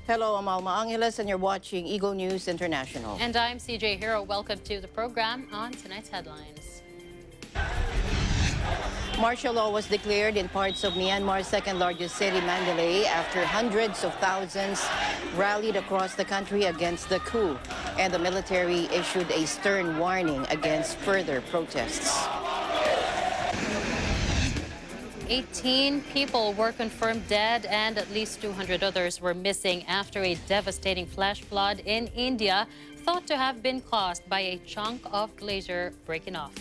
Hello, I'm Alma Angeles, and you're watching Eagle News International. And I'm CJ Hero. Welcome to the program. On tonight's headlines. Martial law was declared in parts of Myanmar's second-largest city, Mandalay, after hundreds of thousands rallied across the country against the coup, and the military issued a stern warning against further protests. 18 people were confirmed dead and at least 200 others were missing after a devastating flash flood in India, thought to have been caused by a chunk of glacier breaking off.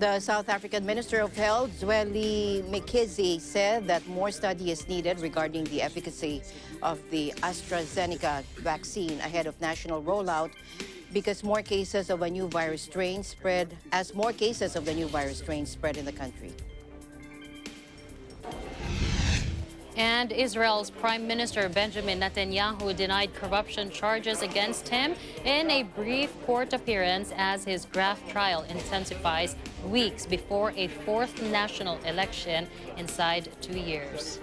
The South African Minister of Health, Zweli Mkhize, said that more study is needed regarding the efficacy of the AstraZeneca vaccine ahead of national rollout because more cases of a new virus strain spread in the country. And Israel's Prime Minister Benjamin Netanyahu denied corruption charges against him in a brief court appearance as his graft trial intensifies weeks before a fourth national election inside 2 years.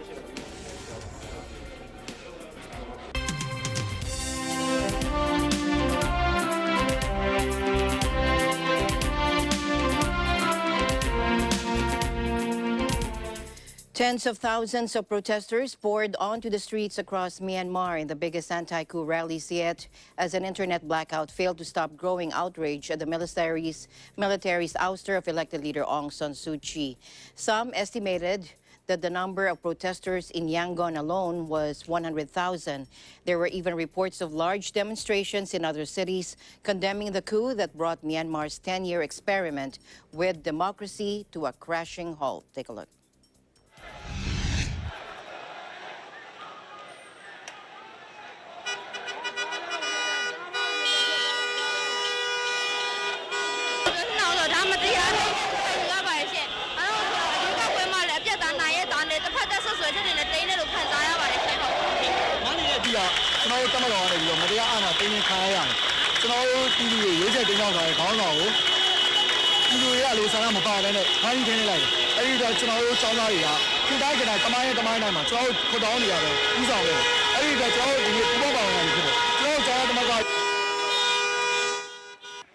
Tens of thousands of protesters poured onto the streets across Myanmar in the biggest anti-coup rallies yet as an internet blackout failed to stop growing outrage at the military's ouster of elected leader Aung San Suu Kyi. Some estimated that the number of protesters in Yangon alone was 100,000. There were even reports of large demonstrations in other cities condemning the coup that brought Myanmar's 10-year experiment with democracy to a crashing halt. Take a look.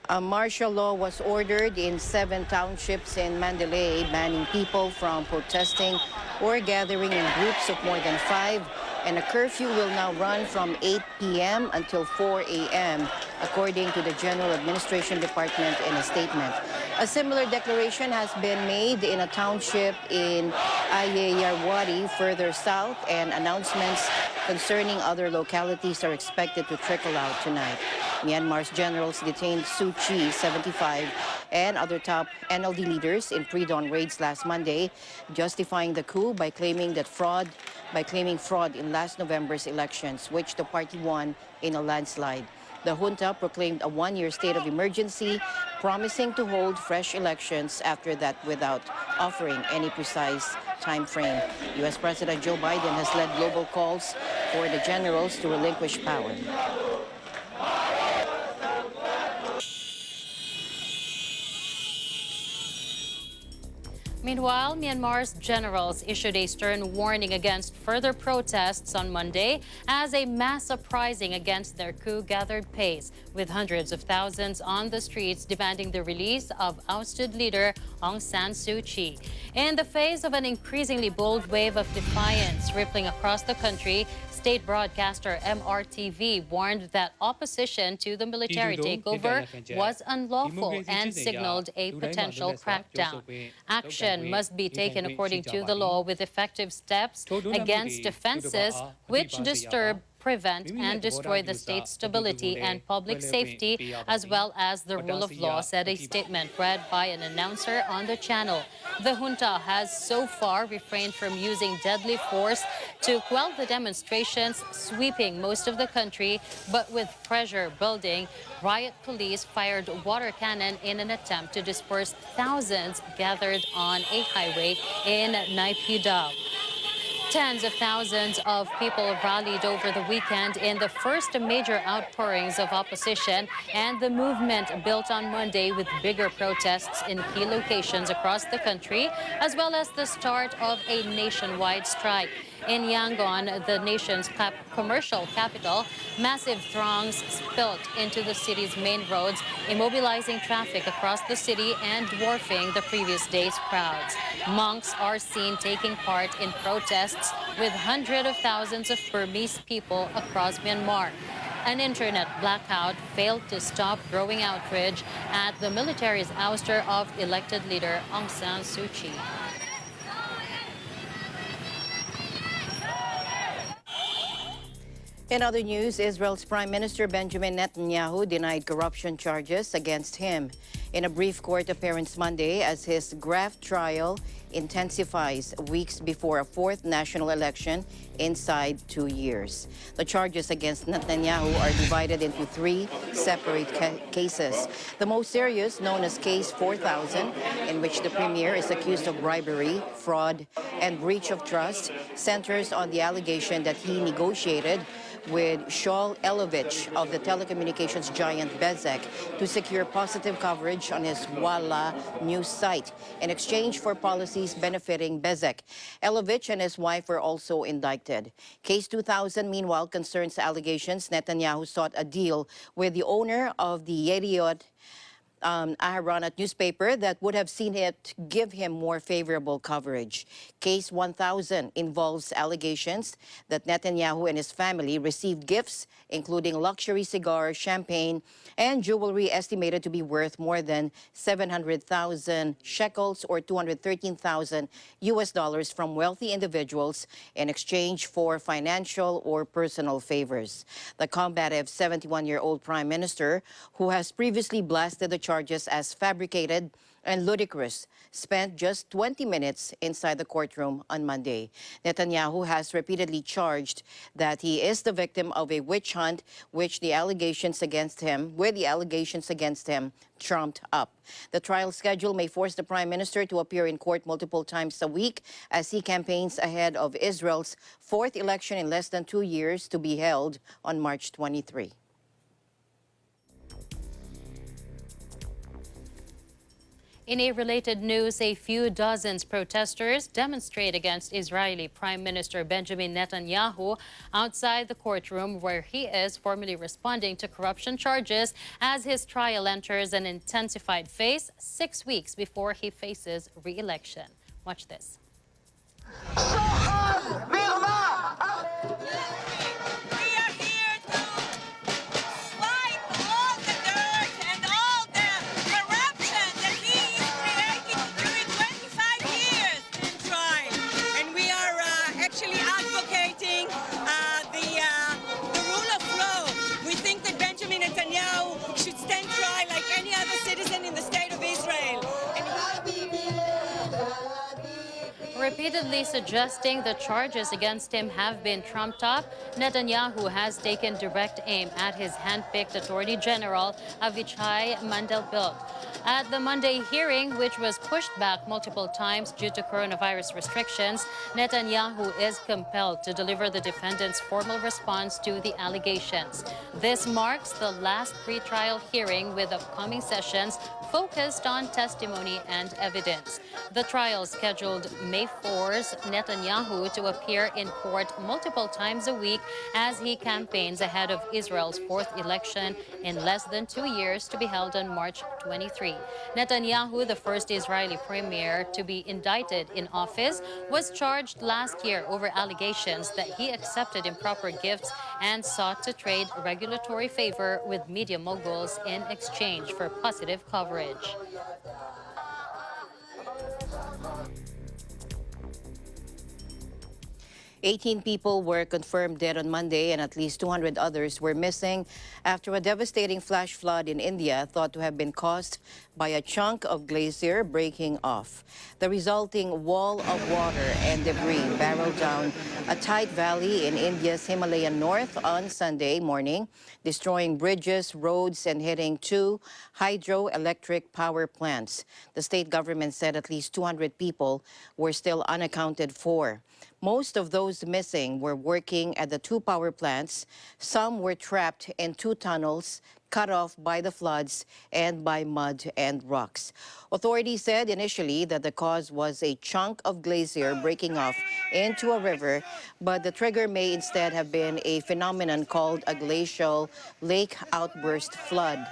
A martial law was ordered in 7 townships in Mandalay, banning people from protesting or gathering in groups of more than 5, and a curfew will now run from 8 p.m. until 4 a.m., according to the General Administration Department in a statement. A similar declaration has been made in a township in Ayeyarwady further south, and announcements concerning other localities are expected to trickle out tonight. Myanmar's generals detained Suu Kyi, 75, and other top NLD leaders in pre-dawn raids last Monday, justifying the coup by claiming fraud in last November's elections, which the party won in a landslide. The junta proclaimed a 1-year state of emergency, promising to hold fresh elections after that without offering any precise time frame. U.S. President Joe Biden has led global calls for the generals to relinquish power. Meanwhile, Myanmar's generals issued a stern warning against further protests on Monday as a mass uprising against their coup gathered pace, with hundreds of thousands on the streets demanding the release of ousted leader Aung San Suu Kyi. In the face of an increasingly bold wave of defiance rippling across the country, state broadcaster MRTV warned that opposition to the military takeover was unlawful and signaled a potential crackdown. Action must be taken according to the law with effective steps against offenses which disturb, prevent, and destroy the state's stability and public safety, as well as the rule of law, said a statement read by an announcer on the channel. The junta has so far refrained from using deadly force to quell the demonstrations sweeping most of the country, but with pressure building, riot police fired water cannon in an attempt to disperse thousands gathered on a highway in Naypyidaw. Tens of thousands of people rallied over the weekend in the first major outpourings of opposition, and the movement built on Monday with bigger protests in key locations across the country, as well as the start of a nationwide strike. In Yangon, the nation's commercial capital, massive throngs spilled into the city's main roads, immobilizing traffic across the city and dwarfing the previous day's crowds. Monks are seen taking part in protests with hundreds of thousands of Burmese people across Myanmar. An internet blackout failed to stop growing outrage at the military's ouster of elected leader Aung San Suu Kyi. In other news, Israel's Prime Minister Benjamin Netanyahu denied corruption charges against him in a brief court appearance Monday as his graft trial intensifies weeks before a fourth national election inside 2 years. The charges against Netanyahu are divided into three separate cases. The most serious, known as Case 4000, in which the premier is accused of bribery, fraud, and breach of trust, centers on the allegation that he negotiated with Shaul Elovich of the telecommunications giant Bezek to secure positive coverage on his Walla news site in exchange for policies benefiting Bezek. Elovich and his wife were also indicted. Case 2000, meanwhile, concerns allegations Netanyahu sought a deal with the owner of the Yediot Aharonot newspaper that would have seen it give him more favorable coverage. Case 1000 involves allegations that Netanyahu and his family received gifts, including luxury cigars, champagne, and jewelry estimated to be worth more than 700,000 shekels or $213,000 from wealthy individuals in exchange for financial or personal favors. The combative 71-year-old prime minister, who has previously blasted the charges as fabricated and ludicrous, spent just 20 minutes inside the courtroom on Monday. Netanyahu has repeatedly charged that he is the victim of a witch hunt, with the allegations against him trumped up. The trial schedule may force the prime minister to appear in court multiple times a week as he campaigns ahead of Israel's fourth election in less than 2 years, to be held on March 23. In a related news, a few dozens protesters demonstrate against Israeli Prime Minister Benjamin Netanyahu outside the courtroom where he is formally responding to corruption charges as his trial enters an intensified phase 6 weeks before he faces re-election. Watch this. Repeatedly suggesting the charges against him have been trumped up, Netanyahu has taken direct aim at his hand-picked Attorney General, Avichai Mandelblit. At the Monday hearing, which was pushed back multiple times due to coronavirus restrictions, Netanyahu is compelled to deliver the defendant's formal response to the allegations. This marks the last pre-trial hearing, with upcoming sessions focused on testimony and evidence. The trial scheduled May 4's Netanyahu to appear in court multiple times a week as he campaigns ahead of Israel's fourth election in less than 2 years, to be held on March 23. Netanyahu, the first Israeli premier to be indicted in office, was charged last year over allegations that he accepted improper gifts and sought to trade regulatory favor with media moguls in exchange for positive coverage. 18 people were confirmed dead on Monday, and at least 200 others were missing after a devastating flash flood in India thought to have been caused by a chunk of glacier breaking off. The resulting wall of water and debris barreled down a tight valley in India's Himalayan north on Sunday morning, destroying bridges, roads, and hitting 2 hydroelectric power plants. The state government said at least 200 people were still unaccounted for. Most of those missing were working at the 2 power plants. Some were trapped in 2 tunnels cut off by the floods and by mud and rocks. Authorities said initially that the cause was a chunk of glacier breaking off into a river, but the trigger may instead have been a phenomenon called a glacial lake outburst flood,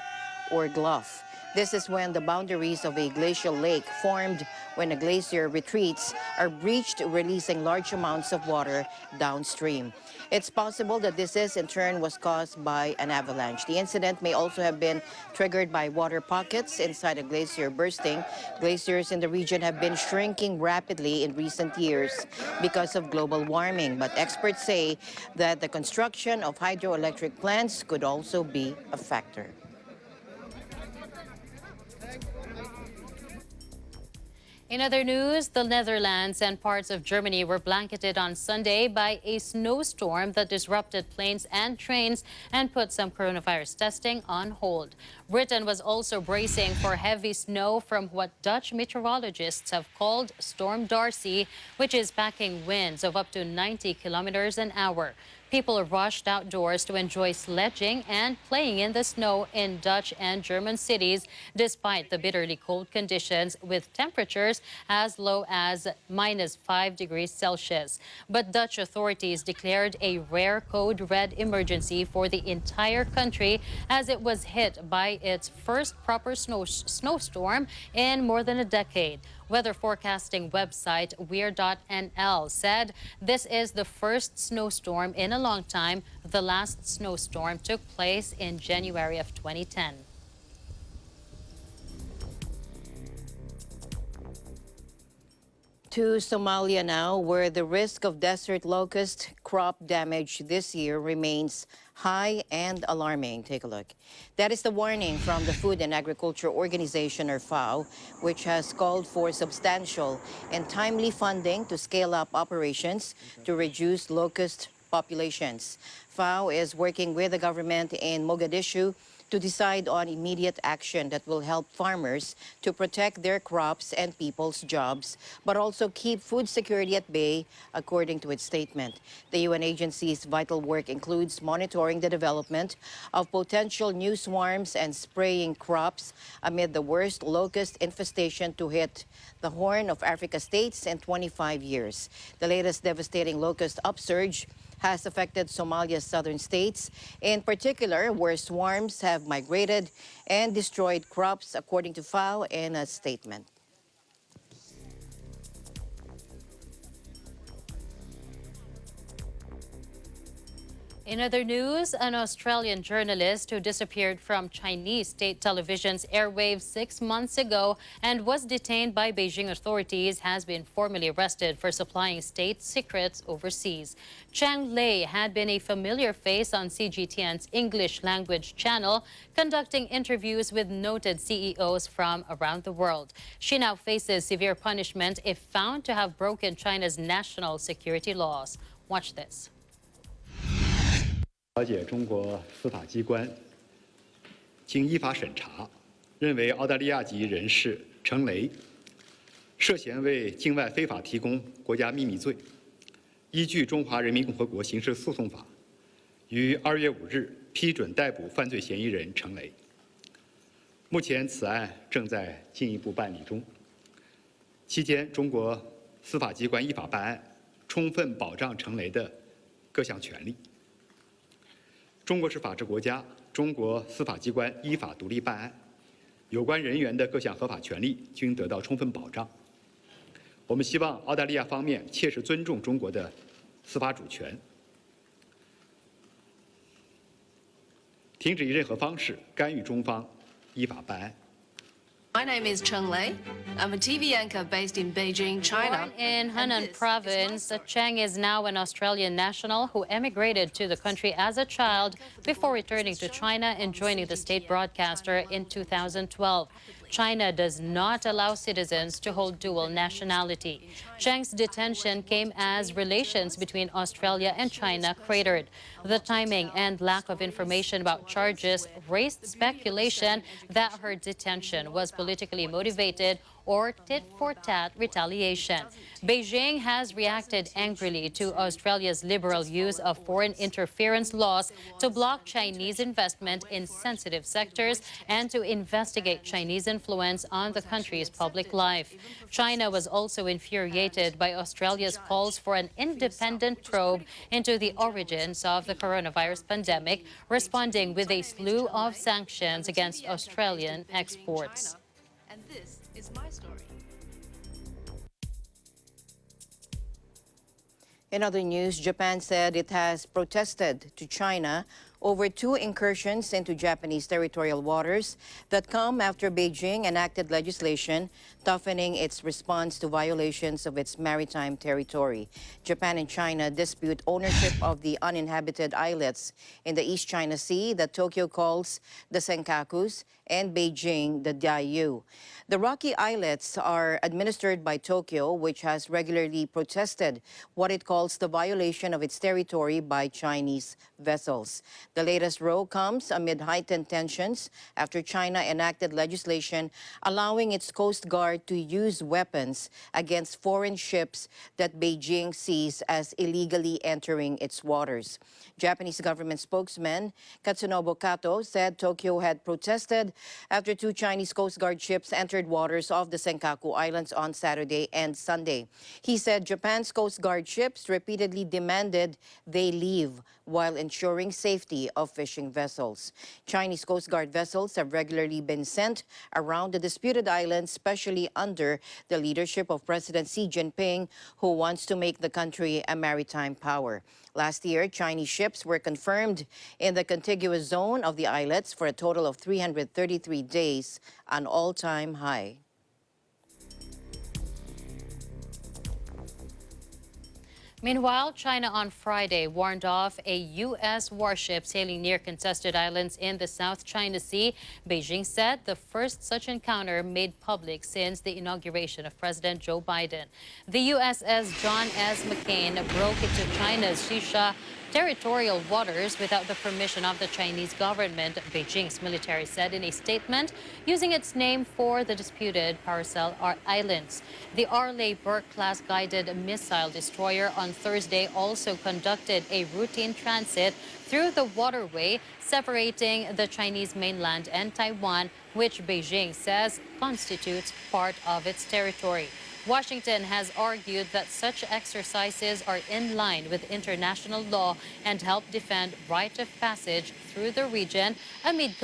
or GLOF. This is when the boundaries of a glacial lake formed when a glacier retreats are breached, releasing large amounts of water downstream. It's possible that this in turn was caused by an avalanche. The incident may also have been triggered by water pockets inside a glacier bursting. Glaciers in the region have been shrinking rapidly in recent years because of global warming, but experts say that the construction of hydroelectric plants could also be a factor. In other news, the Netherlands and parts of Germany were blanketed on Sunday by a snowstorm that disrupted planes and trains and put some coronavirus testing on hold. Britain was also bracing for heavy snow from what Dutch meteorologists have called Storm Darcy, which is packing winds of up to 90 kilometers an hour. People rushed outdoors to enjoy sledging and playing in the snow in Dutch and German cities, despite the bitterly cold conditions, with temperatures as low as -5 degrees Celsius. But Dutch authorities declared a rare code red emergency for the entire country as it was hit by its first proper snowstorm in more than a decade. Weather forecasting website weir.nl said this is the first snowstorm in a long time. The last snowstorm took place in January of 2010. To Somalia now, where the risk of desert locust crop damage this year remains high and alarming. Take a look. That is the warning from the Food and Agriculture Organization, or FAO, which has called for substantial and timely funding to scale up operations to reduce locust populations. FAO is working with the government in Mogadishu to decide on immediate action that will help farmers to protect their crops and people's jobs, but also keep food security at bay, according to its statement. The UN agency's vital work includes monitoring the development of potential new swarms and spraying crops amid the worst locust infestation to hit the Horn of Africa states in 25 years. The latest devastating locust upsurge has affected Somalia's southern states, in particular where swarms have migrated and destroyed crops, according to FAO in a statement. In other news, an Australian journalist who disappeared from Chinese state television's airwaves 6 months ago and was detained by Beijing authorities has been formally arrested for supplying state secrets overseas. Chang Lei had been a familiar face on CGTN's English language channel, conducting interviews with noted CEOs from around the world. She now faces severe punishment if found to have broken China's national security laws. Watch this. 了解中国司法机关经依法审查，认为澳大利亚籍人士程雷涉嫌为境外非法提供国家秘密罪，依据《中华人民共和国刑事诉讼法》，于2月5日批准逮捕犯罪嫌疑人程雷。目前此案正在进一步办理中。期间，中国司法机关依法办案，充分保障程雷的各项权利。 中国是法治国家，中国司法机关依法独立办案，有关人员的各项合法权利均得到充分保障。我们希望澳大利亚方面切实尊重中国的司法主权，停止以任何方式干预中方依法办案。 My name is Cheng Lei. I'm a TV anchor based in Beijing, China. Born in Henan province, Cheng is now an Australian national who emigrated to the country as a child before returning to China and joining the state broadcaster in 2012. China does not allow citizens to hold dual nationality. Cheng's detention came as relations between Australia and China cratered. The timing and lack of information about charges raised speculation that her detention was politically motivated or tit-for-tat retaliation. Beijing has reacted angrily to Australia's liberal use of foreign interference laws to block Chinese investment in sensitive sectors and to investigate Chinese influence on the country's public life. China was also infuriated by Australia's calls for an independent probe into the origins of the coronavirus pandemic, responding with a slew of sanctions against Australian exports. And this is my story. In other news, Japan said it has protested to China over 2 incursions into Japanese territorial waters that come after Beijing enacted legislation toughening its response to violations of its maritime territory. Japan and China dispute ownership of the uninhabited islets in the East China Sea that Tokyo calls the Senkakus and Beijing the Diaoyu. The rocky islets are administered by Tokyo, which has regularly protested what it calls the violation of its territory by Chinese vessels. The latest row comes amid heightened tensions after China enacted legislation allowing its Coast Guard to use weapons against foreign ships that Beijing sees as illegally entering its waters. Japanese government spokesman Katsunobu Kato said Tokyo had protested after 2 Chinese Coast Guard ships entered waters off the Senkaku Islands on Saturday and Sunday. He said Japan's Coast Guard ships repeatedly demanded they leave while ensuring safety of fishing vessels. Chinese Coast Guard vessels have regularly been sent around the disputed islands, especially under the leadership of President Xi Jinping, who wants to make the country a maritime power. Last year, Chinese ships were confirmed in the contiguous zone of the islets for a total of 333 days, an all-time high. Meanwhile, China on Friday warned off a U.S. warship sailing near contested islands in the South China Sea. Beijing said the first such encounter made public since the inauguration of President Joe Biden. The USS John S. McCain broke into China's Xisha territorial waters without the permission of the Chinese government, Beijing's military said in a statement, using its name for the disputed Paracel Islands. The Arleigh Burke-class guided missile destroyer on Thursday also conducted a routine transit through the waterway separating the Chinese mainland and Taiwan, which Beijing says constitutes part of its territory. Washington has argued that such exercises are in line with international law and help defend right of passage through the region amid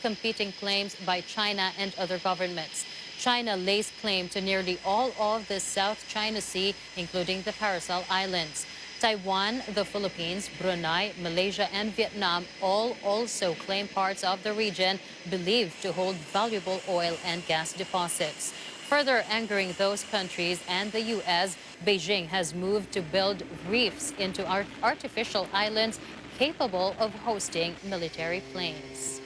competing claims by China and other governments. China lays claim to nearly all of the South China Sea, including the Paracel Islands. Taiwan, the Philippines, Brunei, Malaysia, and Vietnam all also claim parts of the region believed to hold valuable oil and gas deposits. Further angering those countries and the U.S., Beijing has moved to build reefs into artificial islands capable of hosting military planes.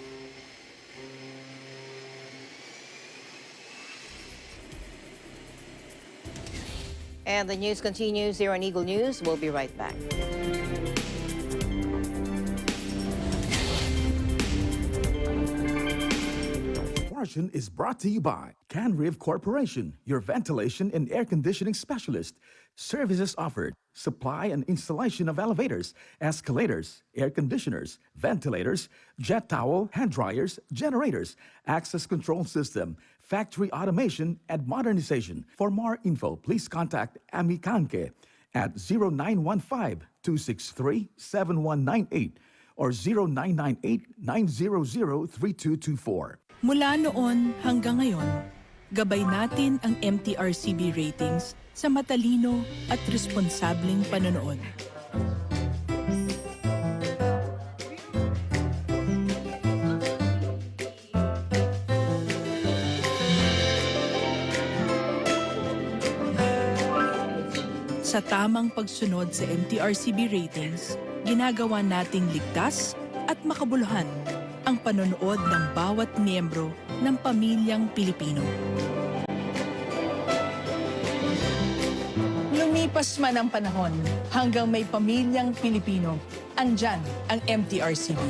And the news continues here on Eagle News. We'll be right back. Portion is brought to you by Canriv Corporation, your ventilation and air conditioning specialist. Services offered: supply and installation of elevators, escalators, air conditioners, ventilators, jet towel, hand dryers, generators, access control system, factory automation, and modernization. For more info, please contact Ami Kanke at 0915-263-7198 or 0998-900-3224. Mula noon hanggang ngayon, gabay natin ang MTRCB ratings sa matalino at responsableng panonood. Sa tamang pagsunod sa MTRCB ratings, ginagawa nating ligtas at makabuluhan ang panonood ng bawat miyembro ng pamilyang Pilipino. Lumipas man ang panahon, hanggang may pamilyang Pilipino, andyan ang MTRCB.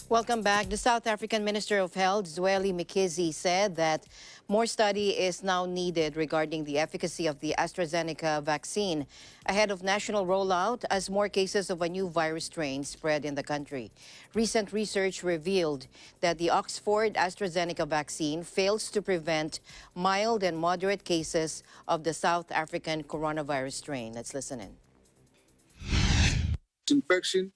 Welcome back. The South African Minister of Health, Zweli Mkhize, said that more study is now needed regarding the efficacy of the AstraZeneca vaccine ahead of national rollout as more cases of a new virus strain spread in the country. Recent research revealed that the Oxford AstraZeneca vaccine fails to prevent mild and moderate cases of the South African coronavirus strain. Let's listen in. Infection,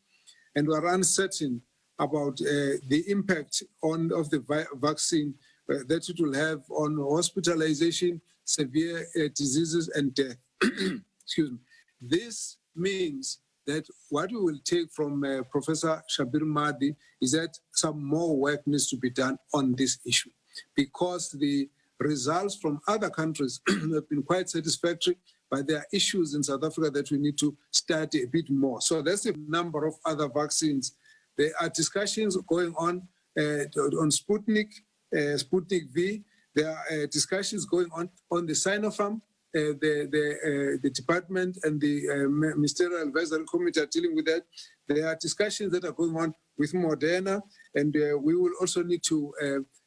and we are uncertain about the impact of the vaccine that it will have on hospitalization, severe diseases, and death. Excuse me. This means that what we will take from Professor Shabir Madhi is that some more work needs to be done on this issue, because the results from other countries have been quite satisfactory, but there are issues in South Africa that we need to study a bit more. So there's a number of other vaccines. There are discussions going on Sputnik, Sputnik V. There are discussions going on the Sinopharm. The department and the Ministerial Advisory Committee are dealing with that. There are discussions that are going on with Moderna, and we will also need to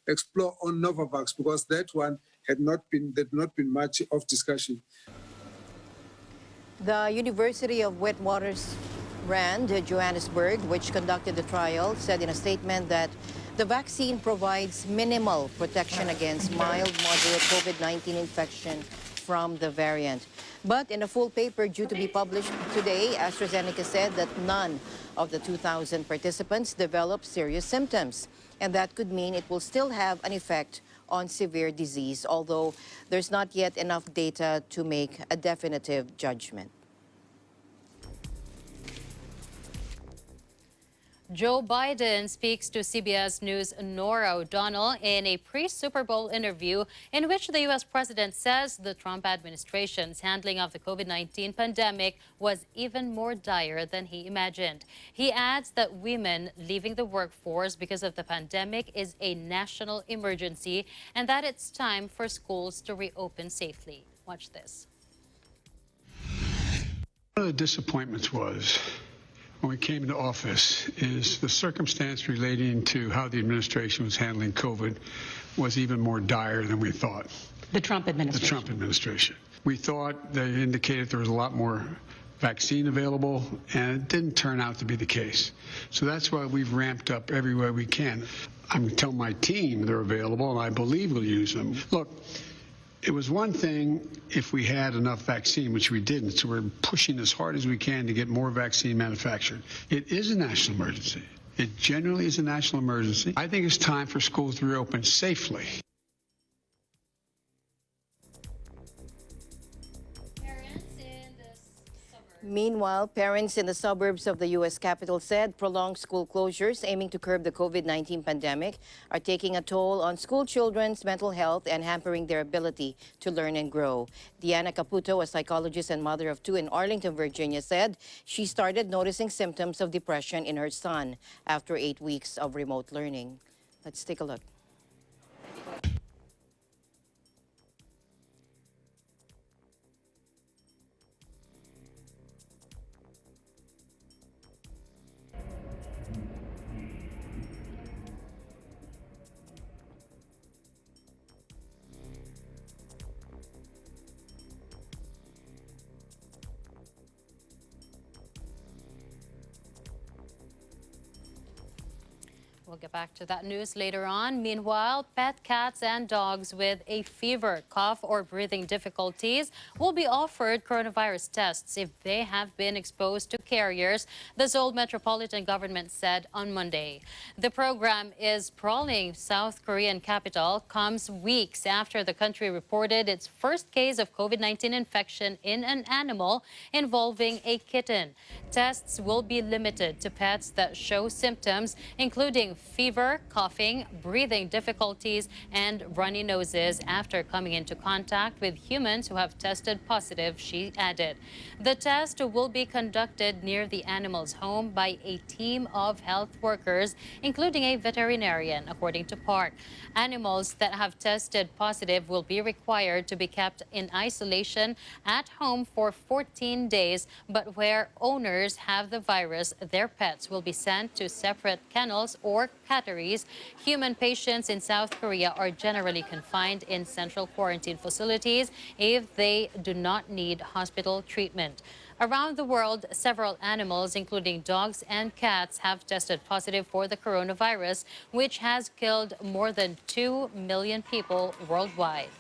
explore on Novavax, because that one had not been much of discussion. The University of Witwatersrand, Johannesburg, which conducted the trial, said in a statement that the vaccine provides minimal protection against mild, moderate COVID-19 infection from the variant. But in a full paper due to be published today, AstraZeneca said that none of the 2,000 participants developed serious symptoms, and that could mean it will still have an effect on severe disease, although there's not yet enough data to make a definitive judgment. Joe Biden speaks to CBS News' Nora O'Donnell in a pre-Super Bowl interview in which the U.S. president says the Trump administration's handling of the COVID-19 pandemic was even more dire than he imagined. He adds that women leaving the workforce because of the pandemic is a national emergency and that it's time for schools to reopen safely. Watch this. One of the disappointments was, when we came into office, is the circumstance relating to how the administration was handling COVID was even more dire than we thought. The Trump administration. The Trump administration. We thought they indicated there was a lot more vaccine available, and it didn't turn out to be the case. So that's why we've ramped up everywhere we can. I'm going to tell my team they're available, and I believe we'll use them. Look, it was one thing if we had enough vaccine, which we didn't, so we're pushing as hard as we can to get more vaccine manufactured. It is a national emergency. It generally is a national emergency. I think it's time for schools to reopen safely. Meanwhile, parents in the suburbs of the U.S. capital said prolonged school closures aiming to curb the COVID-19 pandemic are taking a toll on school children's mental health and hampering their ability to learn and grow. Deanna Caputo, a psychologist and mother of two in Arlington, Virginia, said she started noticing symptoms of depression in her son after 8 weeks of remote learning. Let's take a look. We'll get back to that news later on. Meanwhile, pet cats and dogs with a fever, cough, or breathing difficulties will be offered coronavirus tests if they have been exposed to carriers, the Seoul Metropolitan Government said on Monday. The program is sprawling South Korean capital, comes weeks after the country reported its first case of COVID-19 infection in an animal involving a kitten. Tests will be limited to pets that show symptoms, including fever, coughing, breathing difficulties, and runny noses after coming into contact with humans who have tested positive, she added. The test will be conducted near the animal's home by a team of health workers, including a veterinarian, according to Park. Animals that have tested positive will be required to be kept in isolation at home for 14 days, but where owners have the virus, their pets will be sent to separate kennels or or categories, human patients in South Korea are generally confined in central quarantine facilities if they do not need hospital treatment. Around the world, several animals, including dogs and cats, have tested positive for the coronavirus, which has killed more than 2 million people worldwide.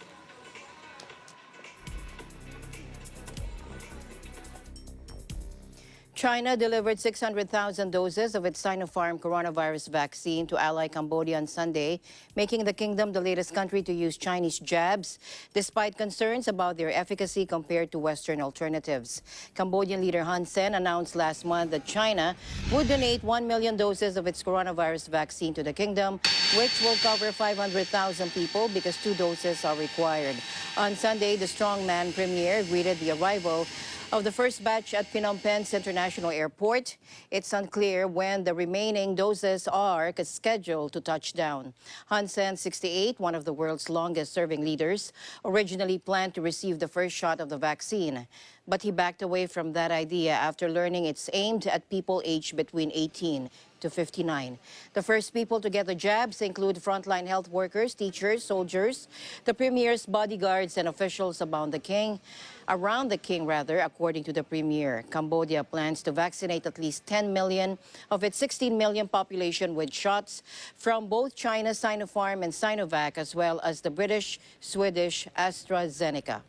China delivered 600,000 doses of its Sinopharm coronavirus vaccine to ally Cambodia on Sunday, making the kingdom the latest country to use Chinese jabs, despite concerns about their efficacy compared to Western alternatives. Cambodian leader Hun Sen announced last month that China would donate 1 million doses of its coronavirus vaccine to the kingdom, which will cover 500,000 people because 2 doses are required. On Sunday, the strongman premier greeted the arrival of the first batch at Phnom Penh's International Airport. It's unclear when the remaining doses are scheduled to touch down. Hun Sen, 68, one of the world's longest-serving leaders, originally planned to receive the first shot of the vaccine. But he backed away from that idea after learning it's aimed at people aged between 18 to 59. The first people to get the jabs include frontline health workers, teachers, soldiers, the premier's bodyguards, and officials around the king, according to the premier. Cambodia plans to vaccinate at least 10 million of its 16 million population with shots from both China's Sinopharm and Sinovac, as well as the British-Swedish AstraZeneca.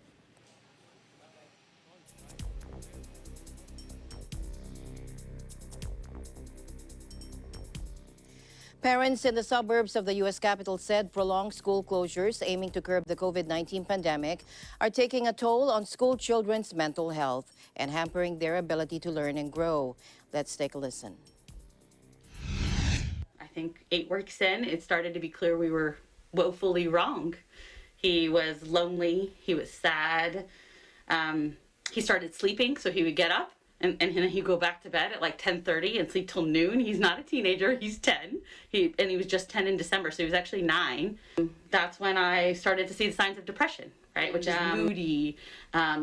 Parents in the suburbs of the U.S. capital said prolonged school closures aiming to curb the COVID-19 pandemic are taking a toll on school children's mental health and hampering their ability to learn and grow. Let's take a listen. I think 8 weeks in, it started to be clear we were woefully wrong. He was lonely. He was sad. He started sleeping, so he would get up. And then he'd go back to bed at like 10:30 and sleep till noon. He's not a teenager, he's 10. He was just 10 in December, so he was actually 9. That's when I started to see the signs of depression, right? Which is moody.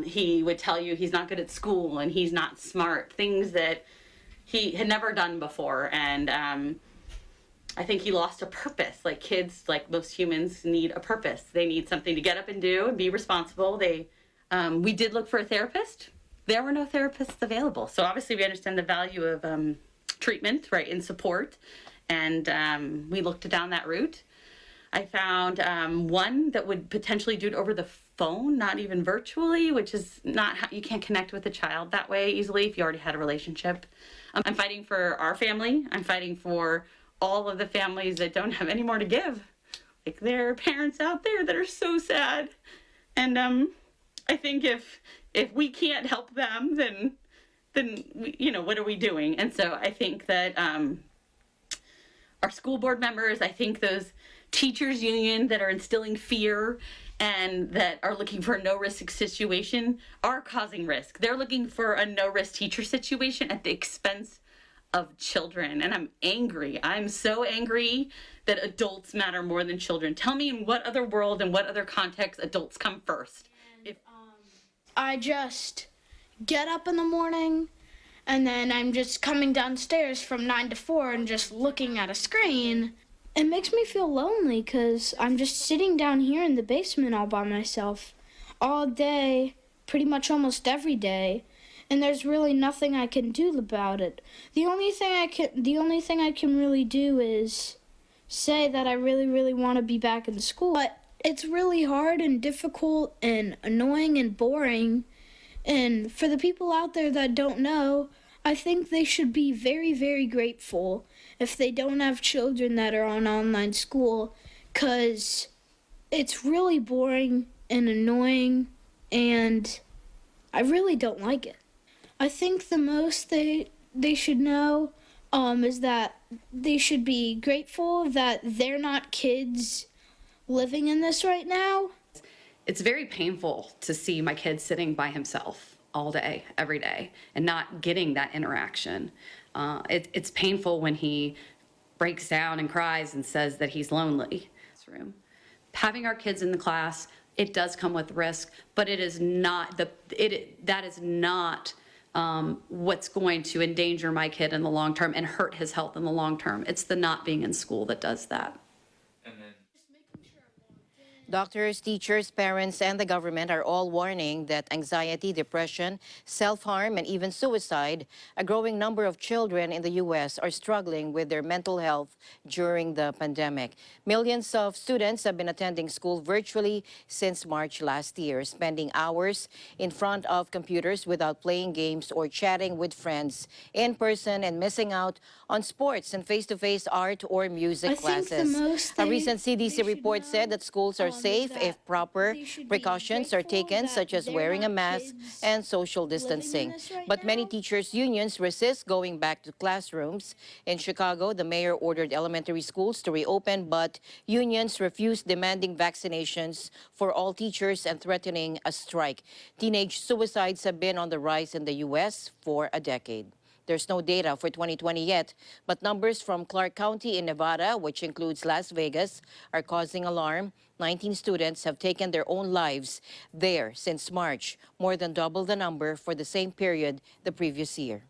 He would tell you he's not good at school and he's not smart, things that he had never done before. And I think he lost a purpose. Like kids, like most humans, need a purpose. They need something to get up and do and be responsible. We did look for a therapist. There were no therapists available. So obviously we understand the value of treatment, right, and support. And we looked down that route. I found one that would potentially do it over the phone, not even virtually, which is not how you can't connect with a child that way easily if you already had a relationship. I'm fighting for our family. I'm fighting for all of the families that don't have any more to give. Like there are parents out there that are so sad. And I think if we can't help them, then we, what are we doing? And so I think that our school board members, I think those teachers union that are instilling fear and that are looking for a no-risk situation are causing risk. They're looking for a no-risk teacher situation at the expense of children. And I'm angry. I'm so angry that adults matter more than children. Tell me in what other world and what other context adults come first. I just get up in the morning and then I'm just coming downstairs from 9 to 4 and just looking at a screen. It makes me feel lonely because I'm just sitting down here in the basement all by myself all day, pretty much almost every day, and there's really nothing I can do about it. The only thing I can really do is say that I really, really want to be back in school. But it's really hard and difficult and annoying and boring. And for the people out there that don't know, I think they should be very, very grateful if they don't have children that are on online school, because it's really boring and annoying, and I really don't like it. I think the most they should know is that they should be grateful that they're not kids living in this right now. It's very painful to see my kid sitting by himself all day, every day, and not getting that interaction. It's painful when he breaks down and cries and says that he's lonely. Having our kids in the class, it does come with risk, but it is not that is not what's going to endanger my kid in the long term and hurt his health in the long term. It's the not being in school that does that. Doctors, teachers, parents, and the government are all warning that anxiety, depression, self-harm, and even suicide, a growing number of children in the U.S. are struggling with their mental health during the pandemic. Millions of students have been attending school virtually since March last year, spending hours in front of computers without playing games or chatting with friends in person and missing out on sports and face-to-face art or music classes. A recent CDC report said that schools are safe if proper precautions are taken, such as wearing a mask and social distancing. But many teachers' unions resist going back to classrooms. In Chicago, the mayor ordered elementary schools to reopen, but unions refused, demanding vaccinations for all teachers and threatening a strike. Teenage suicides have been on the rise in the U.S. for a decade. There's no data for 2020 yet, but numbers from Clark County in Nevada, which includes Las Vegas, are causing alarm. 19 students have taken their own lives there since March, more than double the number for the same period the previous year.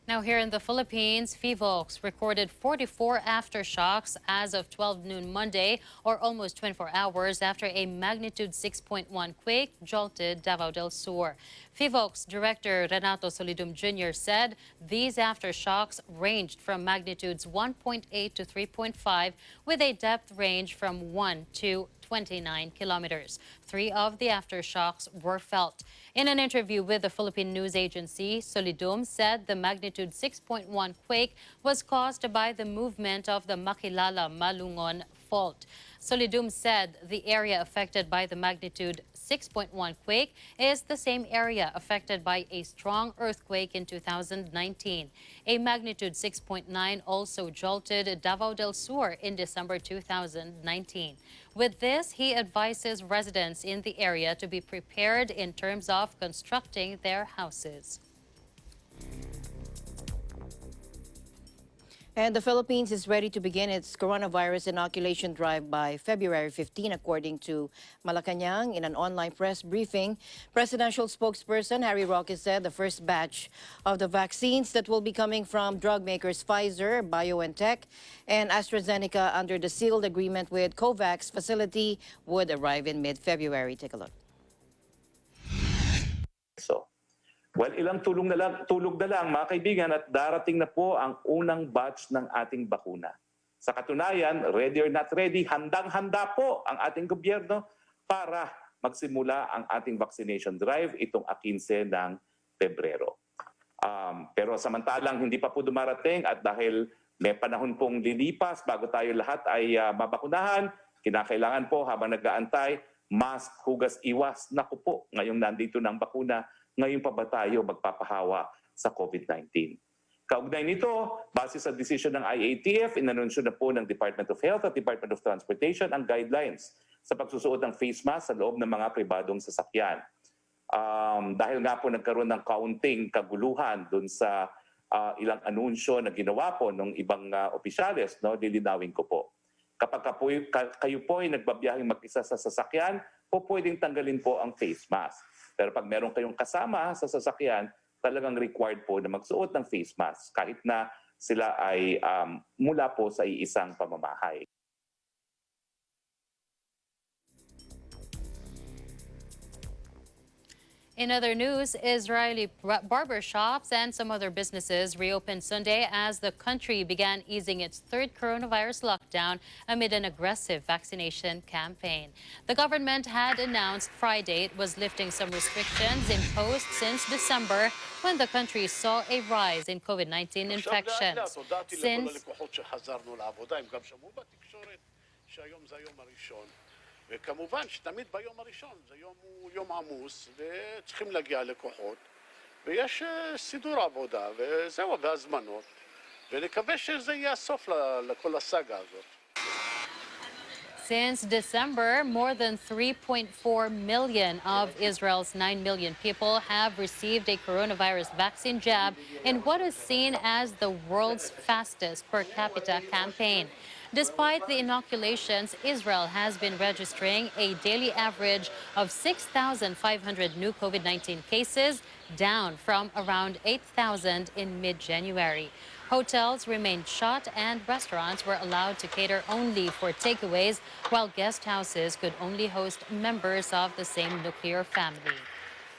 Now here in the Philippines, PHIVOLCS recorded 44 aftershocks as of 12 noon Monday, or almost 24 hours after a magnitude 6.1 quake jolted Davao del Sur. PHIVOLCS Director Renato Solidum Jr. said these aftershocks ranged from magnitudes 1.8 to 3.5 with a depth range from 1 to 29 kilometers. 3 of the aftershocks were felt. In an interview with the Philippine news agency, Solidum said the magnitude 6.1 quake was caused by the movement of the Makilala-Malungon fault. Solidum said the area affected by the magnitude 6.1 quake is the same area affected by a strong earthquake in 2019. A magnitude 6.9 also jolted Davao del Sur in December 2019. With this, he advises residents in the area to be prepared in terms of constructing their houses. And the Philippines is ready to begin its coronavirus inoculation drive by February 15, according to Malacanang. In an online press briefing, presidential spokesperson Harry Roque said the first batch of the vaccines that will be coming from drug makers Pfizer, BioNTech, and AstraZeneca under the sealed agreement with COVAX facility would arrive in mid-February. Take a look. Well, ilang tulog na lang mga kaibigan at darating na po ang unang batch ng ating bakuna. Sa katunayan, ready or not ready, handang-handa po ang ating gobyerno para magsimula ang ating vaccination drive itong 15 ng Pebrero. Pero samantalang hindi pa po dumarating at dahil may panahon pong lilipas bago tayo lahat ay mabakunahan, kinakailangan po habang nag-aantay, mask, hugas, iwas. Naku po, ngayong nandito ng bakuna, ngayon pa ba tayo magpapahawa sa COVID-19? Kaugnay nito, base sa desisyon ng IATF, inanunsyo na po ng Department of Health at Department of Transportation ang guidelines sa pagsusuot ng face mask sa loob ng mga pribadong sasakyan. Dahil nga po nagkaroon ng kaunting kaguluhan dun sa ilang anunsyo na ginawa po ng ibang opisyales, no, lilinawin ko po. Kapag kayo po ay nagbabiyaheng mag-isa sa sasakyan, po pwedeng tanggalin po ang face mask. Pero pag meron kayong kasama sa sasakyan, talagang required po na magsuot ng face mask kahit na sila ay mula po sa iisang pamamahay. In other news, Israeli barbershops and some other businesses reopened Sunday as the country began easing its third coronavirus lockdown amid an aggressive vaccination campaign. The government had announced Friday it was lifting some restrictions imposed since December when the country saw a rise in COVID-19 infections. וכמובן שתמיד ביום הראשון, זה יום עמוס, וצריכים להגיע לקוחות, ויש סידור עבודה, וזהו, והזמנות, ונקווה שזה יהיה הסוף לכל הסאגה הזאת. Since December, more than 3.4 million of Israel's 9 million people have received a coronavirus vaccine jab in what is seen as the world's fastest per capita campaign. Despite the inoculations, Israel has been registering a daily average of 6,500 new COVID-19 cases, down from around 8,000 in mid-January. Hotels remained shut and restaurants were allowed to cater only for takeaways, while guest houses could only host members of the same nuclear family.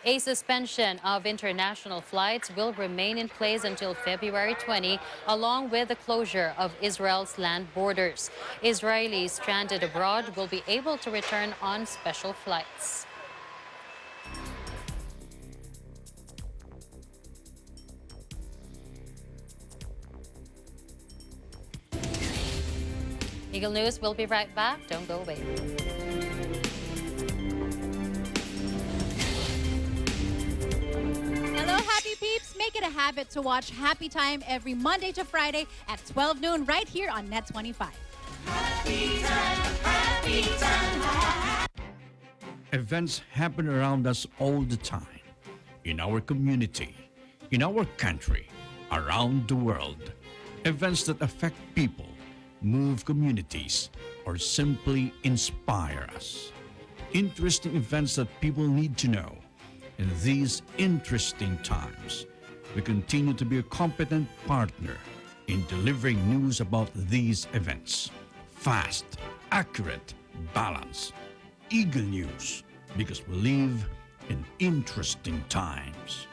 A suspension of international flights will remain in place until February 20, along with the closure of Israel's land borders. Israelis stranded abroad will be able to return on special flights. Eagle News will be right back. Don't go away. Hello, Happy Peeps. Make it a habit to watch Happy Time every Monday to Friday at 12 noon right here on Net 25. Happy Time, Happy Time. Events happen around us all the time. In our community, in our country, around the world. Events that affect people, move communities, or simply inspire us. Interesting events that people need to know. In these interesting times, we continue to be a competent partner in delivering news about these events. Fast, accurate, balanced. Eagle News, because we live in interesting times.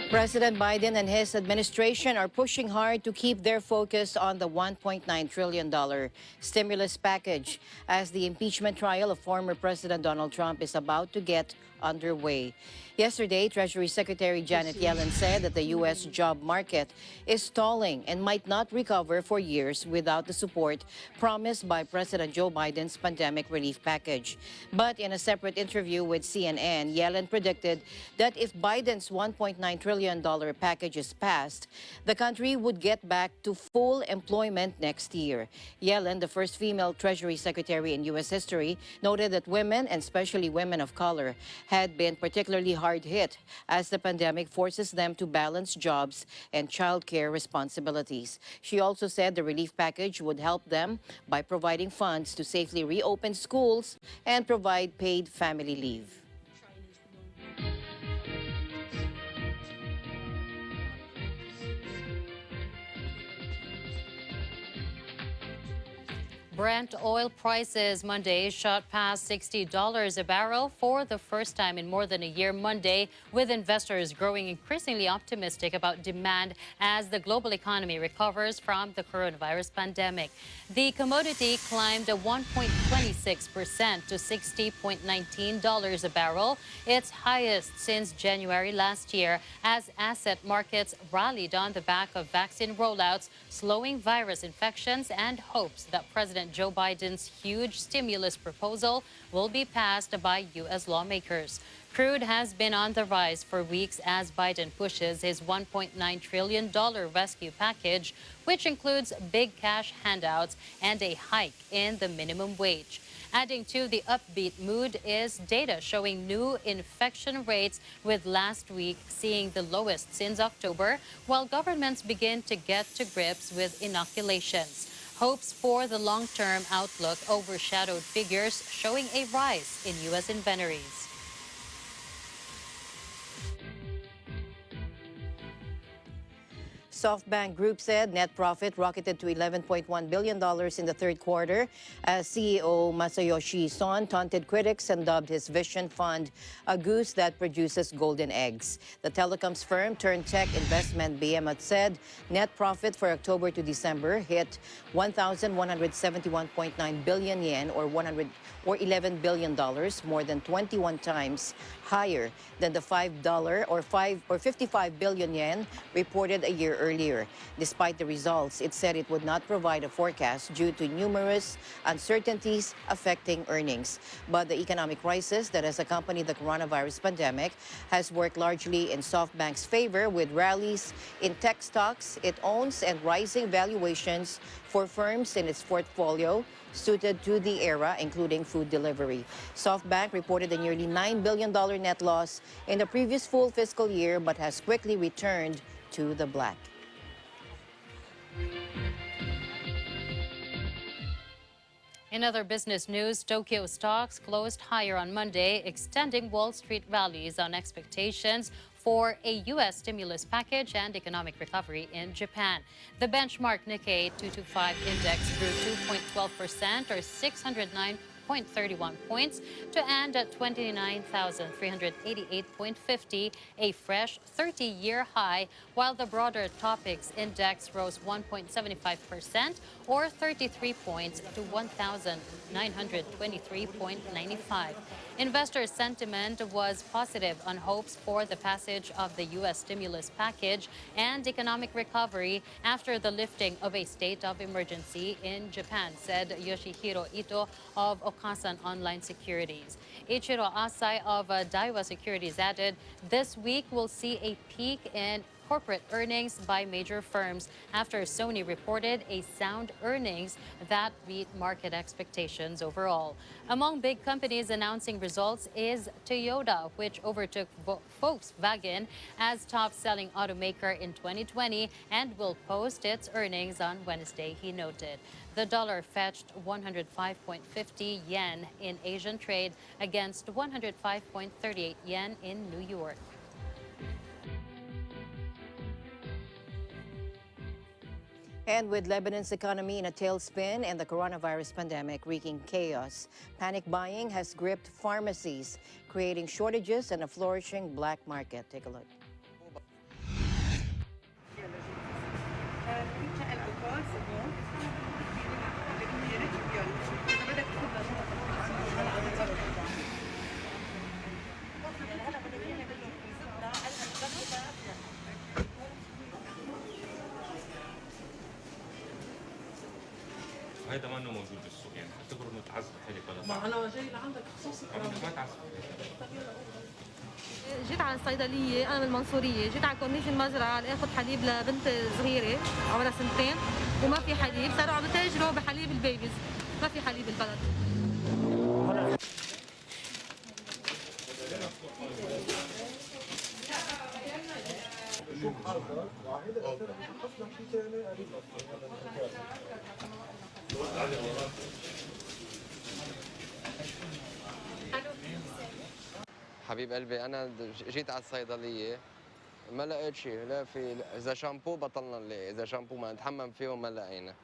President Biden and his administration are pushing hard to keep their focus on the $1.9 trillion stimulus package as the impeachment trial of former President Donald Trump is about to get underway. Yesterday, Treasury Secretary Janet Yellen said that the U.S. job market is stalling and might not recover for years without the support promised by President Joe Biden's pandemic relief package. But in a separate interview with CNN, Yellen predicted that if Biden's $1.9 trillion package is passed, the country would get back to full employment next year. Yellen, the first female Treasury Secretary in U.S. history, noted that women, and especially women of color, had been particularly hard hit as the pandemic forces them to balance jobs and child care responsibilities. She also said the relief package would help them by providing funds to safely reopen schools and provide paid family leave. Brent oil prices Monday shot past $60 a barrel for the first time in more than a year Monday, with investors growing increasingly optimistic about demand as the global economy recovers from the coronavirus pandemic. The commodity climbed 1.26% to $60.19 a barrel, its highest since January last year, as asset markets rallied on the back of vaccine rollouts, slowing virus infections, and hopes that President Joe Biden's huge stimulus proposal will be passed by U.S. lawmakers. Crude has been on the rise for weeks as Biden pushes his $1.9 trillion rescue package, which includes big cash handouts and a hike in the minimum wage. Adding to the upbeat mood is data showing new infection rates, with last week seeing the lowest since October, while governments begin to get to grips with inoculations. Hopes for the long-term outlook overshadowed figures showing a rise in U.S. inventories. SoftBank Group said net profit rocketed to $11.1 billion in the third quarter as CEO Masayoshi Son taunted critics and dubbed his vision fund a goose that produces golden eggs. The telecoms firm turned tech investment behemoth said net profit for October to December hit 1,171.9 billion yen or $11 billion, more than 21 times higher than the $55 billion yen reported a year earlier. Despite the results, it said it would not provide a forecast due to numerous uncertainties affecting earnings. But the economic crisis that has accompanied the coronavirus pandemic has worked largely in SoftBank's favor, with rallies in tech stocks it owns and rising valuations for firms in its portfolio suited to the era, including food delivery. SoftBank reported a nearly $9 billion net loss in the previous full fiscal year, but has quickly returned to the black. In other business news, Tokyo stocks closed higher on Monday, extending Wall Street rallies on expectations for a U.S. stimulus package and economic recovery in Japan. The benchmark Nikkei 225 index grew 2.12% or 609.31 points to end at 29,388.50, a fresh 30-year high, while the broader Topix index rose 1.75% or 33 points to 1,923.95. Investor sentiment was positive on hopes for the passage of the U.S. stimulus package and economic recovery after the lifting of a state of emergency in Japan, said Yoshihiro Ito of Okasan Online Securities. Ichiro Asai of Daiwa Securities added, this week we'll see a peak in corporate earnings by major firms after Sony reported a sound earnings that beat market expectations overall. Among big companies announcing results is Toyota, which overtook Volkswagen as top-selling automaker in 2020 and will post its earnings on Wednesday, he noted. The dollar fetched 105.50 yen in Asian trade against 105.38 yen in New York. And with Lebanon's economy in a tailspin and the coronavirus pandemic wreaking chaos, panic buying has gripped pharmacies, creating shortages and a flourishing black market. Take a look. هيدا ما موجود بالسوق يعني اعتبر انه تعذب حالك بلا ما انا جاي لعندك خصوصي ما تعذب. جيت على الصيدليه، انا من المنصوريه، جيت على كورنيش المزرعه لاخذ حليب لبنت صغيره عمرها 2 سنين وما في حليب، صاروا عم يتاجروا بحليب البيبيز، ما في حليب البلد. حبيب قلبي انا جيت على الصيدليه ما لقيت شيء، لا في اذا شامبو بطلنا نلاقي، اذا شامبو ما نتحمم فيهم ما لقينا،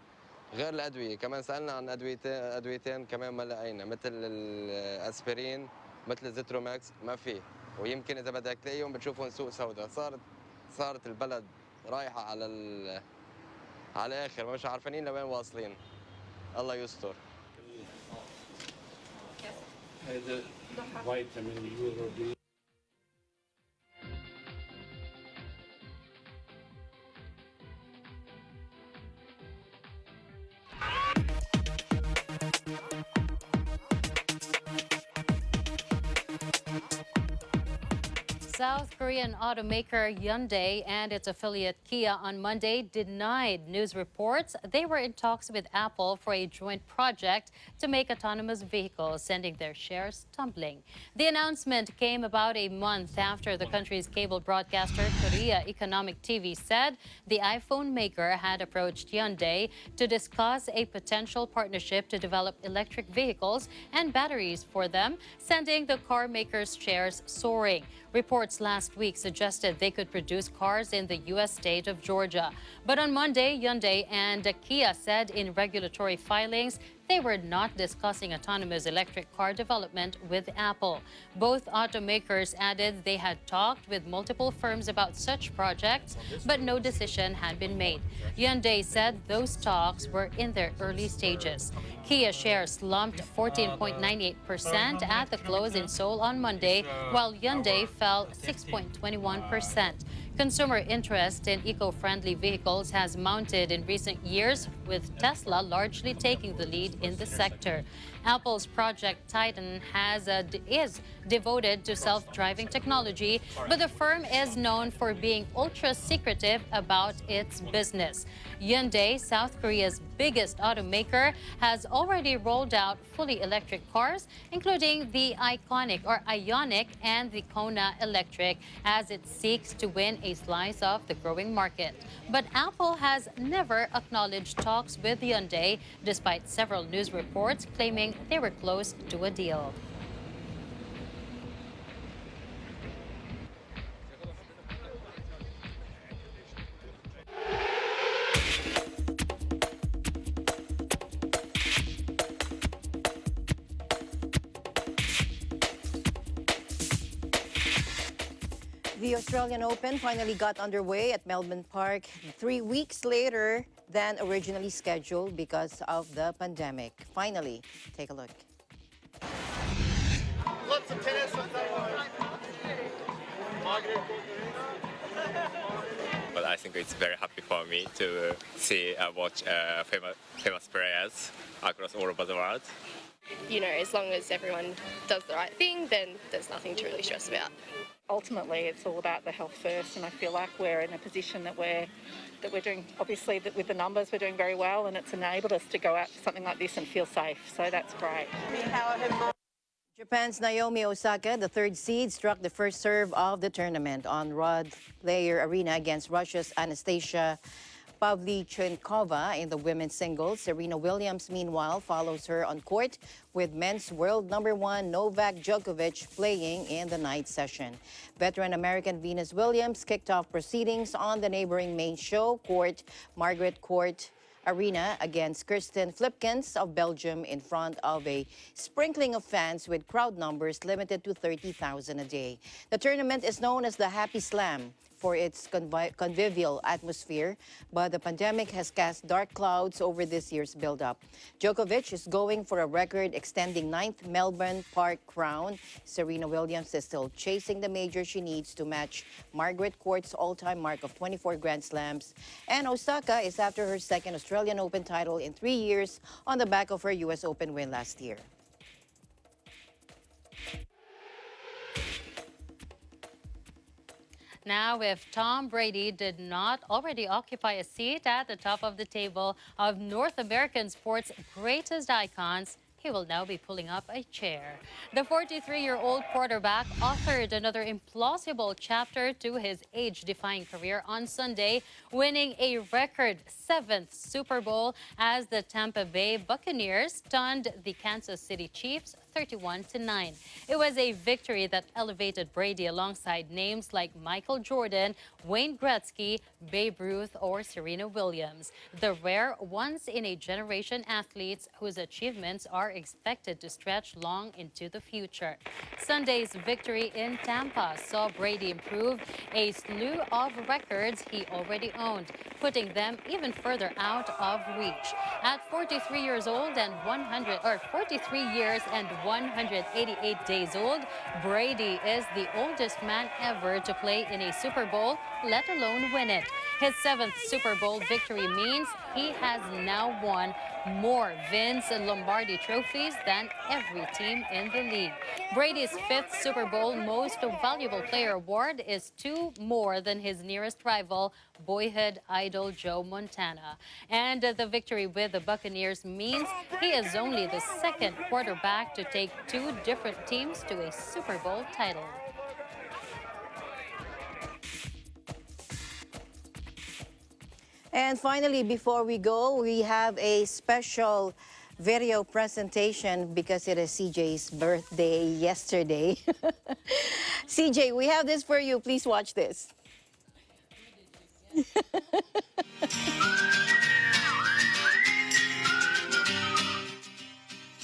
غير الادويه كمان سالنا عن ادويتين كمان ما لقينا، مثل الاسبرين مثل الزيتروماكس ما في، ويمكن اذا بدك تلاقيهم بتشوفهم سوق سوداء. صارت البلد رايحه على الاخر، مش عارفين لوين واصلين. الله يستر. هذا فيتامين يورو دي. South Korean automaker Hyundai and its affiliate Kia on Monday denied news reports they were in talks with Apple for a joint project to make autonomous vehicles, sending their shares tumbling. The announcement came about a month after the country's cable broadcaster Korea Economic TV said the iPhone maker had approached Hyundai to discuss a potential partnership to develop electric vehicles and batteries for them, sending the car maker's shares soaring. Reports reports last week suggested they could produce cars in the U.S. state of Georgia. But on Monday, Hyundai and Kia said in regulatory filings they were not discussing autonomous electric car development with Apple. Both automakers added they had talked with multiple firms about such projects, but no decision had been made. Hyundai said those talks were in their early stages. Kia shares slumped 14.98% at the close in Seoul on Monday, while Hyundai fell 6.21%. Consumer interest in eco-friendly vehicles has mounted in recent years, with Tesla largely taking the lead in the sector. Apple's Project Titan is devoted to self-driving technology, but the firm is known for being ultra-secretive about its business. Hyundai, South Korea's biggest automaker, has already rolled out fully electric cars, including the Ioniq and the Kona Electric, as it seeks to win a slice of the growing market. But Apple has never acknowledged talks with Hyundai, despite several news reports claiming they were close to a deal. The Australian Open finally got underway at Melbourne Park 3 weeks later than originally scheduled because of the pandemic. Finally, take a look. Lots of tennis. But I think it's very happy for me to watch famous players across all over the world. You know, as long as everyone does the right thing, then there's nothing to really stress about. Ultimately, it's all about the health first, and I feel like we're in a position that we're doing, obviously, with the numbers, we're doing very well, and it's enabled us to go out to something like this and feel safe. So that's great. Japan's Naomi Osaka, the third seed, struck the first serve of the tournament on Rod Laver Arena against Russia's Anastasia Pavlyuchenkova in the women's singles. Serena Williams, meanwhile, follows her on court with men's world #1 Novak Djokovic playing in the night session. Veteran American Venus Williams kicked off proceedings on the neighboring main show court, Margaret Court Arena, against Kirsten Flipkens of Belgium in front of a sprinkling of fans with crowd numbers limited to 30,000 a day. The tournament is known as the Happy Slam for its convivial atmosphere, but the pandemic has cast dark clouds over this year's build-up. Djokovic is going for a record-extending 9th Melbourne Park crown. Serena Williams is still chasing the major she needs to match Margaret Court's all-time mark of 24 Grand Slams. And Osaka is after her second Australian Open title in 3 years on the back of her US Open win last year. Now, if Tom Brady did not already occupy a seat at the top of the table of North American sports' greatest icons, he will now be pulling up a chair. The 43-year-old quarterback authored another implausible chapter to his age-defying career on Sunday, winning a record 7th Super Bowl as the Tampa Bay Buccaneers stunned the Kansas City Chiefs 31-9. It was a victory that elevated Brady alongside names like Michael Jordan, Wayne Gretzky, Babe Ruth, or Serena Williams, the rare once-in-a-generation athletes whose achievements are expected to stretch long into the future. Sunday's victory in Tampa saw Brady improve a slew of records he already owned, putting them even further out of reach. At 43 years old and 43 years and 188 days old, Brady is the oldest man ever to play in a Super Bowl, let alone win it. His 7th Super Bowl victory means he has now won more Vince Lombardi trophies than every team in the league. Brady's 5th Super Bowl Most Valuable Player award is 2 more than his nearest rival, boyhood idol Joe Montana. And the victory with the Buccaneers means he is only the 2nd quarterback to take 2 different teams to a Super Bowl title. And finally, before we go, we have a special video presentation because it is CJ's birthday yesterday. CJ, we have this for you. Please watch this.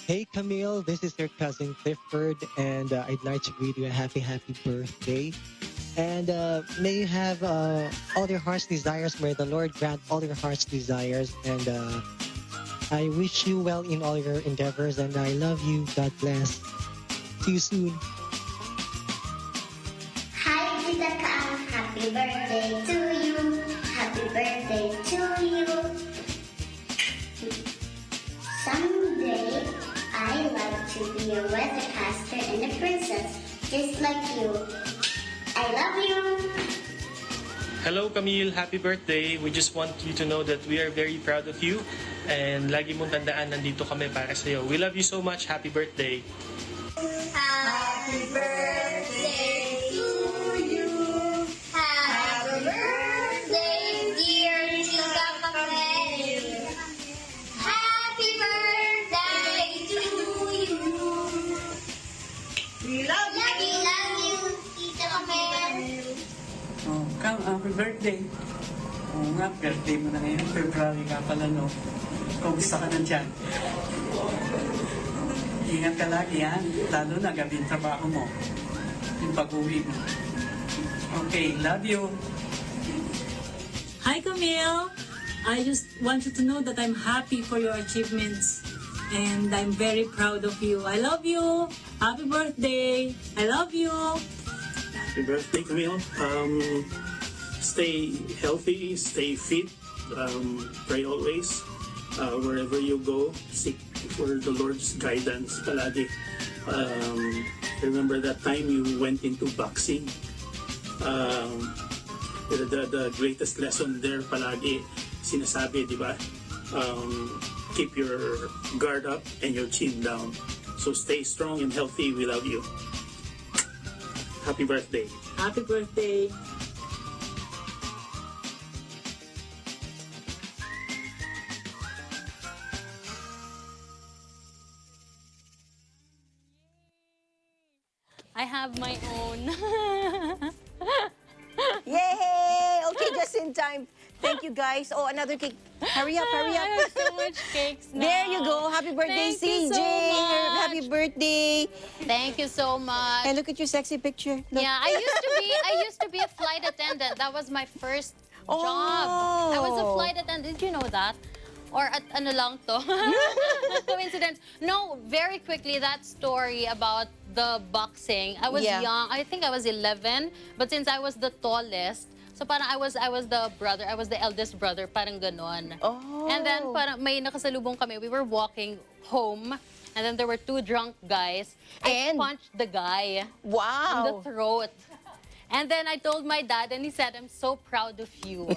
Hey Camille, this is your cousin Clifford, and I'd like to greet you a happy birthday. And may you have all your heart's desires. May the Lord grant all your heart's desires. And I wish you well in all your endeavors, and I love you. God bless. See you soon. Hi, Tita Ka. Happy birthday to you. Happy birthday to you. Someday, I'd like to be a weathercaster and a princess, just like you. I love you. Hello Camille, happy birthday. We just want you to know that we are very proud of you and lagi mong tandaan nandito kami para sa iyo. We love you so much. Happy birthday. Happy birthday to you. Happy birthday, dear Tita Camille. Happy birthday to you. We love you, Tita Camille. Oh, Cam, happy birthday. Oo nga, birthday mo na ngayon. February ka pala, no? Kumusta ka na dyan? Ingat ka lagi, ha? Lalo na gabi yung trabaho mo. Yung pag-uwi mo. Okay, love you. Hi, Camille. I just want you to know that I'm happy for your achievements. And I'm very proud of you. I love you. Happy birthday. I love you. Happy birthday, Camille. Stay healthy, stay fit. Pray always. Wherever you go, seek for the Lord's guidance palagi. Remember that time you went into boxing. The greatest lesson there palagi sinasabi, di ba? Keep your guard up and your chin down. So stay strong and healthy. We love you. Happy birthday. Happy birthday. I have my own. Yay! Okay, just in time. Thank you, guys. Oh, another cake. Hurry up, hurry up. I have so much cakes now. There you go. Happy birthday, Thank you CJ. so much. Happy birthday. Thank you so much. And look at your sexy picture. Look. Yeah, I used to be a flight attendant. That was my first job. I was a flight attendant. Did you know that? Or at ano lang to? Coincidence. No, very quickly, that story about the boxing. I was young. I think I was 11. But since I was the tallest, so parang I was the brother. I was the eldest brother. Parang ganon. Oh. And then parang may nakasalubong kami. We were walking home. And then there were two drunk guys. I punched the guy. Wow. In the throat. And then I told my dad, and he said, I'm so proud of you.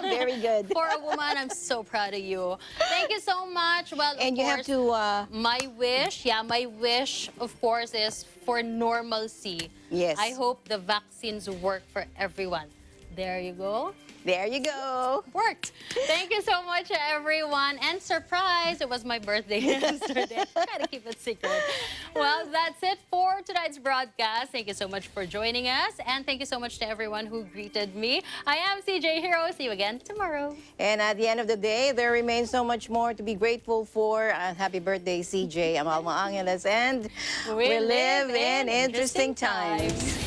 Very good. For a woman, I'm so proud of you. Thank you so much. Well, and you have to... my wish, of course, is for normalcy. Yes. I hope the vaccines work for everyone. There you go. There you go. Worked. Thank you so much, everyone. And surprise, it was my birthday yesterday. Try to keep it secret. Well, that's it for tonight's broadcast. Thank you so much for joining us. And thank you so much to everyone who greeted me. I am CJ Hero. See you again tomorrow. And at the end of the day, there remains so much more to be grateful for. Happy birthday, CJ. I'm Alma Angeles. And we live in interesting times.